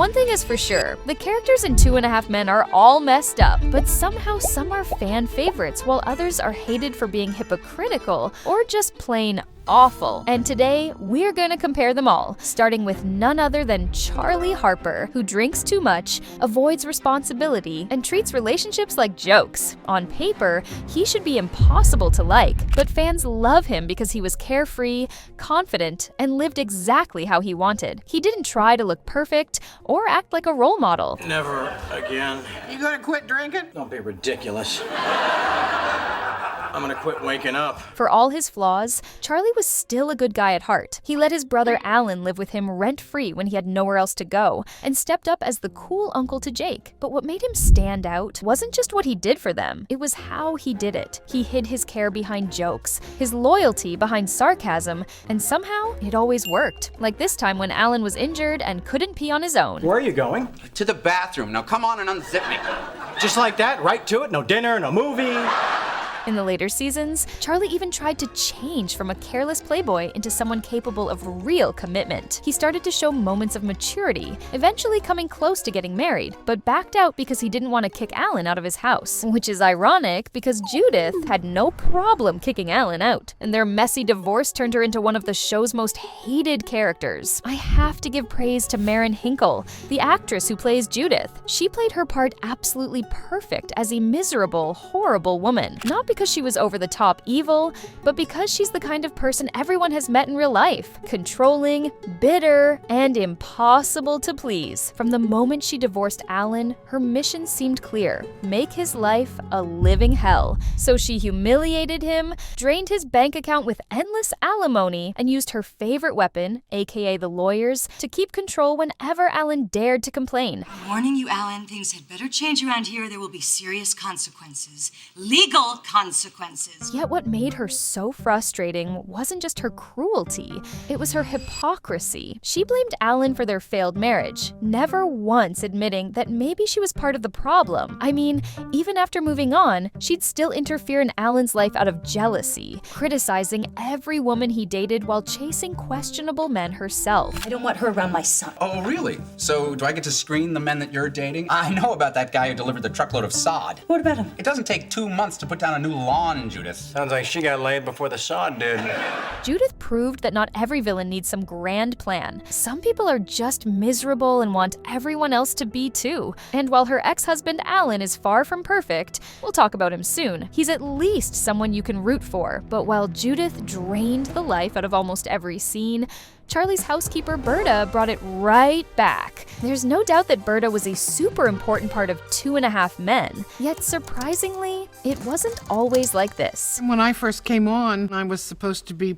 One thing is for sure, the characters in 2.5 Men are all messed up, but somehow some are fan favorites while others are hated for being hypocritical or just plain awful. And today, we're gonna compare them all, starting with none other than Charlie Harper, who drinks too much, avoids responsibility, and treats relationships like jokes. On paper, he should be impossible to like, but fans love him because he was carefree, confident, and lived exactly how he wanted. He didn't try to look perfect or act like a role model. Never again. You gonna quit drinking? Don't be ridiculous. I'm gonna quit waking up. For all his flaws, Charlie was still a good guy at heart. He let his brother Alan live with him rent-free when he had nowhere else to go, and stepped up as the cool uncle to Jake. But what made him stand out wasn't just what he did for them, it was how he did it. He hid his care behind jokes, his loyalty behind sarcasm, and somehow it always worked. Like this time when Alan was injured and couldn't pee on his own. Where are you going? To the bathroom. Now come on and unzip me. Just like that, right to it? No dinner, no movie. In the later seasons, Charlie even tried to change from a careless playboy into someone capable of real commitment. He started to show moments of maturity, eventually coming close to getting married, but backed out because he didn't want to kick Alan out of his house. Which is ironic because Judith had no problem kicking Alan out, and their messy divorce turned her into one of the show's most hated characters. I have to give praise to Maren Hinkle, the actress who plays Judith. She played her part absolutely perfect as a miserable, horrible woman. Not because she was over-the-top evil, but because she's the kind of person everyone has met in real life. Controlling, bitter, and impossible to please. From the moment she divorced Alan, her mission seemed clear: make his life a living hell. So she humiliated him, drained his bank account with endless alimony, and used her favorite weapon, aka the lawyers, to keep control whenever Alan dared to complain. I'm warning you, Alan, things had better change around here. There will be serious consequences. Legal consequences. Yet what made her so frustrating wasn't just her cruelty, it was her hypocrisy. She blamed Alan for their failed marriage, never once admitting that maybe she was part of the problem. I mean, even after moving on, she'd still interfere in Alan's life out of jealousy, criticizing every woman he dated while chasing questionable men herself. I don't want her around my son. Oh, really? So do I get to screen the men that you're dating? I know about that guy who delivered the truckload of sod. What about him? It doesn't take 2 months to put down a new lawn, Judith. Sounds like she got laid before the sod did. Judith proved that not every villain needs some grand plan. Some people are just miserable and want everyone else to be too. And while her ex-husband Alan is far from perfect, we'll talk about him soon, he's at least someone you can root for. But while Judith drained the life out of almost every scene, Charlie's housekeeper Berta brought it right back. There's no doubt that Berta was a super important part of 2.5 Men, yet surprisingly, it wasn't always like this. When I first came on, I was supposed to be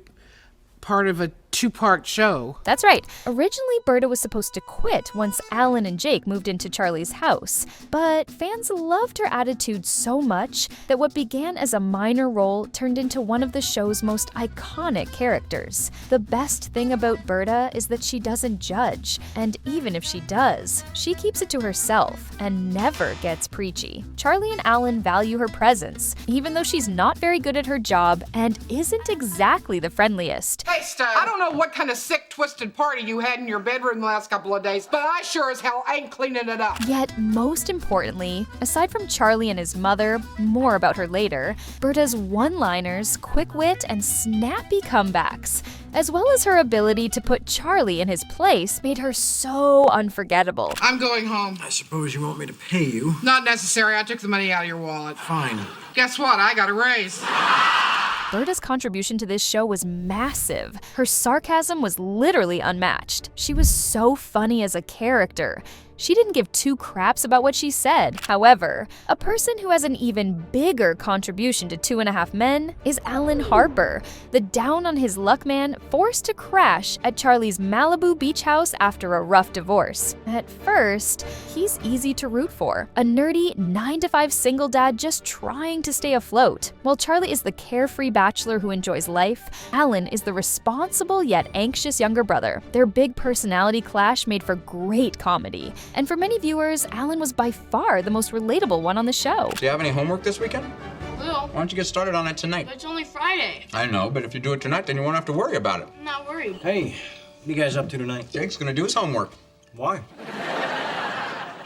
part of a two-part show. That's right. Originally, Berta was supposed to quit once Alan and Jake moved into Charlie's house, but fans loved her attitude so much that what began as a minor role turned into one of the show's most iconic characters. The best thing about Berta is that she doesn't judge, and even if she does, she keeps it to herself and never gets preachy. Charlie and Alan value her presence, even though she's not very good at her job and isn't exactly the friendliest. Hey, Stud, I don't know what kind of sick, twisted party you had in your bedroom the last couple of days, but I sure as hell ain't cleaning it up. Yet, most importantly, aside from Charlie and his mother, more about her later, Berta's one-liners, quick wit, and snappy comebacks, as well as her ability to put Charlie in his place, made her so unforgettable. I'm going home. I suppose you want me to pay you? Not necessary. I took the money out of your wallet. Fine. Guess what? I got a raise. Berta's contribution to this show was massive. Her sarcasm was literally unmatched. She was so funny as a character. She didn't give two craps about what she said. However, a person who has an even bigger contribution to 2.5 Men is Alan Harper, the down-on-his-luck man forced to crash at Charlie's Malibu beach house after a rough divorce. At first, he's easy to root for, a nerdy 9-to-5 single dad just trying to stay afloat. While Charlie is the carefree bachelor who enjoys life, Alan is the responsible yet anxious younger brother. Their big personality clash made for great comedy. And for many viewers, Alan was by far the most relatable one on the show. Do you have any homework this weekend? Will. Why don't you get started on it tonight? But it's only Friday. I know, but if you do it tonight, then you won't have to worry about it. I'm not worried. Hey, what are you guys up to tonight? Jake's gonna do his homework. Why?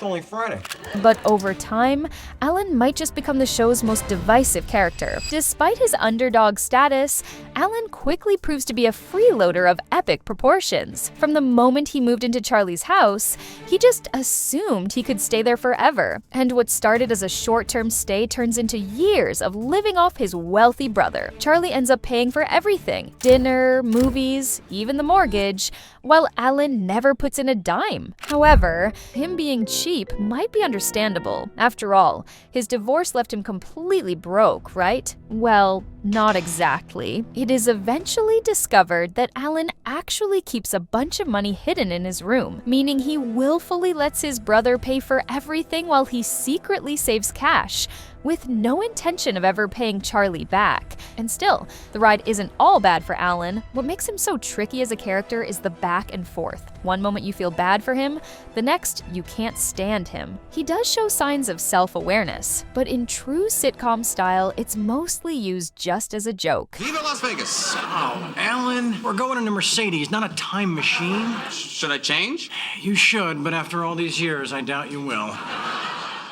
It's only Friday. But over time, Alan might just become the show's most divisive character. Despite his underdog status, Alan quickly proves to be a freeloader of epic proportions. From the moment he moved into Charlie's house, he just assumed he could stay there forever. And what started as a short-term stay turns into years of living off his wealthy brother. Charlie ends up paying for everything: dinner, movies, even the mortgage, while Alan never puts in a dime. However, him being cheap might be understandable. After all, his divorce left him completely broke, right? Well, not exactly. It is eventually discovered that Alan actually keeps a bunch of money hidden in his room, meaning he willfully lets his brother pay for everything while he secretly saves cash, with no intention of ever paying Charlie back. And still, the ride isn't all bad for Alan. What makes him so tricky as a character is the back and forth. One moment you feel bad for him, the next you can't stand him. He does show signs of self-awareness, but in true sitcom style, it's mostly used just as a joke. Viva Las Vegas! Oh, Alan, we're going in a Mercedes, not a time machine. Should I change? You should, but after all these years, I doubt you will.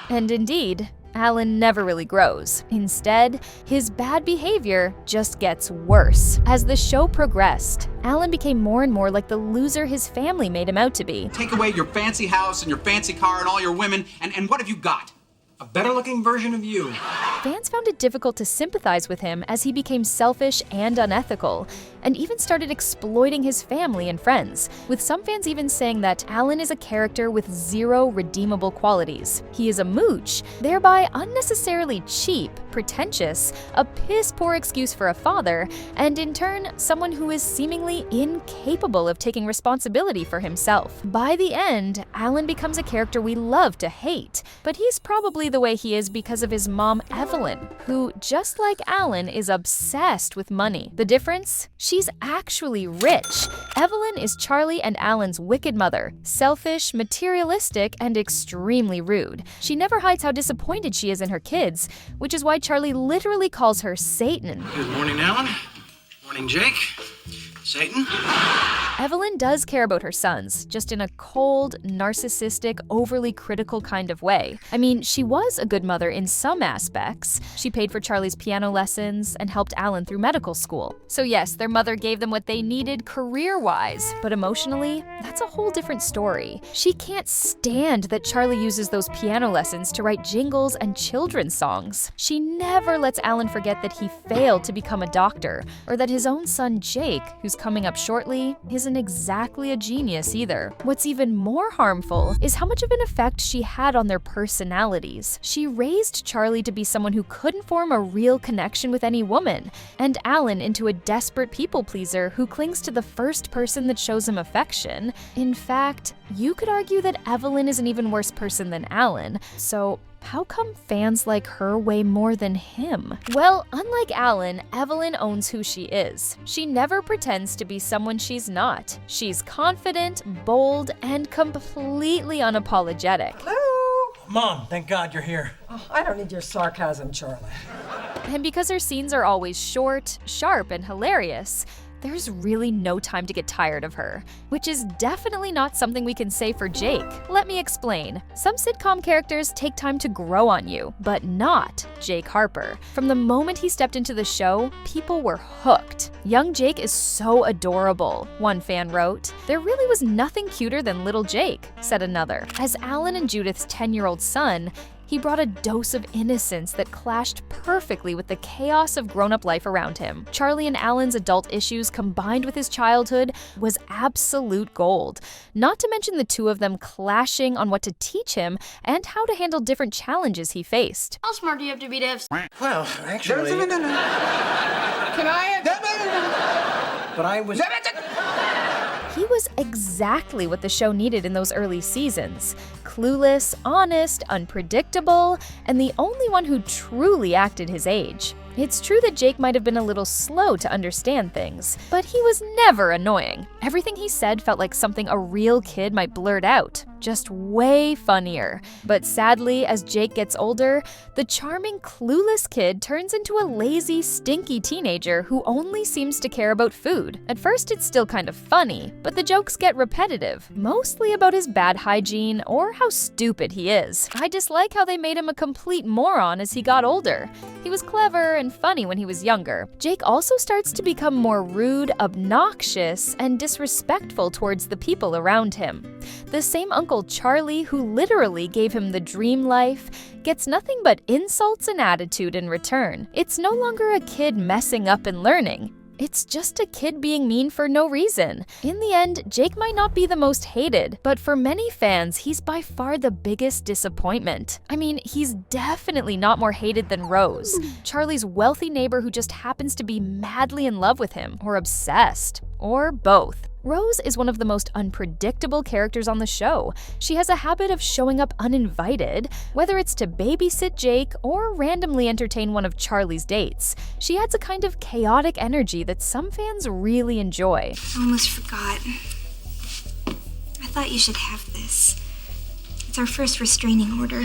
And indeed, Alan never really grows. Instead, his bad behavior just gets worse. As the show progressed, Alan became more and more like the loser his family made him out to be. Take away your fancy house and your fancy car and all your women, and what have you got? A better-looking version of you. Fans found it difficult to sympathize with him as he became selfish and unethical, and even started exploiting his family and friends, with some fans even saying that Alan is a character with zero redeemable qualities. He is a mooch, thereby unnecessarily cheap, pretentious, a piss-poor excuse for a father, and in turn, someone who is seemingly incapable of taking responsibility for himself. By the end, Alan becomes a character we love to hate, but he's probably the way he is because of his mom, Evelyn, who, just like Alan, is obsessed with money. The difference? She's actually rich. Evelyn is Charlie and Alan's wicked mother, selfish, materialistic, and extremely rude. She never hides how disappointed she is in her kids, which is why Charlie literally calls her Satan. Good morning, Alan. Morning, Jake. Satan. Evelyn does care about her sons, just in a cold, narcissistic, overly critical kind of way. I mean, she was a good mother in some aspects. She paid for Charlie's piano lessons and helped Alan through medical school. So yes, their mother gave them what they needed career-wise, but emotionally, that's a whole different story. She can't stand that Charlie uses those piano lessons to write jingles and children's songs. She never lets Alan forget that he failed to become a doctor, or that his own son Jake, who's coming up shortly, isn't exactly a genius either. What's even more harmful is how much of an effect she had on their personalities. She raised Charlie to be someone who couldn't form a real connection with any woman, and Alan into a desperate people pleaser who clings to the first person that shows him affection. In fact, you could argue that Evelyn is an even worse person than Alan, so how come fans like her way more than him? Well, unlike Alan, Evelyn owns who she is. She never pretends to be someone she's not. She's confident, bold, and completely unapologetic. Hello? Mom, thank God you're here. Oh, I don't need your sarcasm, Charlie. And because her scenes are always short, sharp, and hilarious, there's really no time to get tired of her, which is definitely not something we can say for Jake. Let me explain. Some sitcom characters take time to grow on you, but not Jake Harper. From the moment he stepped into the show, people were hooked. Young Jake is so adorable, one fan wrote. There really was nothing cuter than little Jake, said another. As Alan and Judith's 10-year-old son, he brought a dose of innocence that clashed perfectly with the chaos of grown-up life around him. Charlie and Alan's adult issues combined with his childhood was absolute gold. Not to mention the two of them clashing on what to teach him and how to handle different challenges he faced. How smart do you have to be to have Well, actually... Can I? But I was... He was exactly what the show needed in those early seasons. Clueless, honest, unpredictable, and the only one who truly acted his age. It's true that Jake might have been a little slow to understand things, but he was never annoying. Everything he said felt like something a real kid might blurt out. just way funnier. But sadly, as Jake gets older, the charming, clueless kid turns into a lazy, stinky teenager who only seems to care about food. At first, it's still kind of funny, but the jokes get repetitive, mostly about his bad hygiene or how stupid he is. I dislike how they made him a complete moron as he got older. He was clever and funny when he was younger. Jake also starts to become more rude, obnoxious, and disrespectful towards the people around him. The same Uncle Charlie, who literally gave him the dream life, gets nothing but insults and attitude in return. It's no longer a kid messing up and learning. It's just a kid being mean for no reason. In the end, Jake might not be the most hated, but for many fans, he's by far the biggest disappointment. I mean, he's definitely not more hated than Rose, Charlie's wealthy neighbor who just happens to be madly in love with him, or obsessed, or both. Rose is one of the most unpredictable characters on the show. She has a habit of showing up uninvited, whether it's to babysit Jake or randomly entertain one of Charlie's dates. She adds a kind of chaotic energy that some fans really enjoy. I almost forgot. I thought you should have this. It's our first restraining order.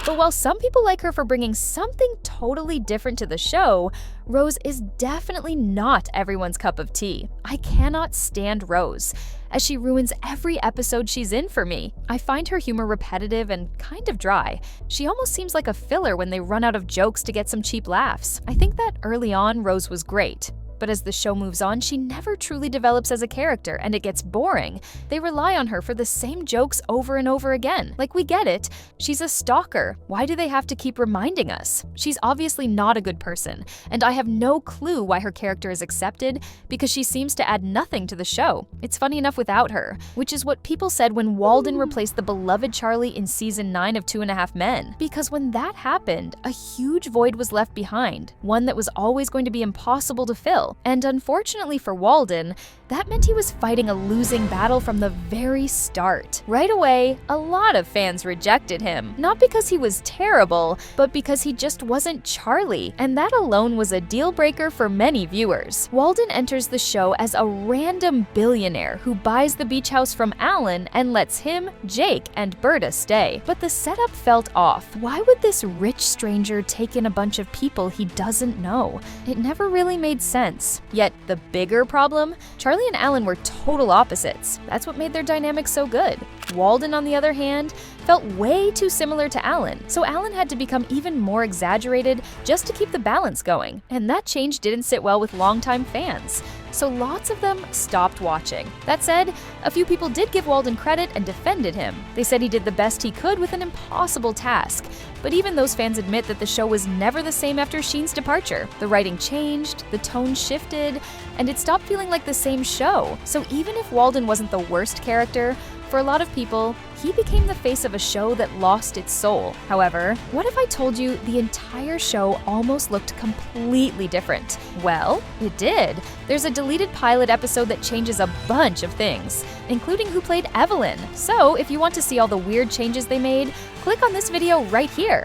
But while some people like her for bringing something totally different to the show, Rose is definitely not everyone's cup of tea. I cannot stand Rose, as she ruins every episode she's in for me. I find her humor repetitive and kind of dry. She almost seems like a filler when they run out of jokes to get some cheap laughs. I think that early on, Rose was great. But as the show moves on, she never truly develops as a character, and it gets boring. They rely on her for the same jokes over and over again. Like, we get it. She's a stalker. Why do they have to keep reminding us? She's obviously not a good person, and I have no clue why her character is accepted, because she seems to add nothing to the show. It's funny enough without her, which is what people said when Walden replaced the beloved Charlie in season 9 of 2.5 Men. Because when that happened, a huge void was left behind, one that was always going to be impossible to fill. And unfortunately for Walden, that meant he was fighting a losing battle from the very start. Right away, a lot of fans rejected him, not because he was terrible, but because he just wasn't Charlie, and that alone was a deal breaker for many viewers. Walden enters the show as a random billionaire who buys the beach house from Alan and lets him, Jake, and Berta stay. But the setup felt off. Why would this rich stranger take in a bunch of people he doesn't know? It never really made sense. Yet the bigger problem, Charlie and Alan were total opposites. That's what made their dynamic so good. Walden, on the other hand, felt way too similar to Alan, so Alan had to become even more exaggerated just to keep the balance going. And that change didn't sit well with longtime fans, so lots of them stopped watching. That said, a few people did give Walden credit and defended him. They said he did the best he could with an impossible task. But even those fans admit that the show was never the same after Sheen's departure. The writing changed, the tone shifted, and it stopped feeling like the same show. So even if Walden wasn't the worst character, for a lot of people, he became the face of a show that lost its soul. However, what if I told you the entire show almost looked completely different? Well, it did. There's a deleted pilot episode that changes a bunch of things, including who played Evelyn. So if you want to see all the weird changes they made, click on this video right here.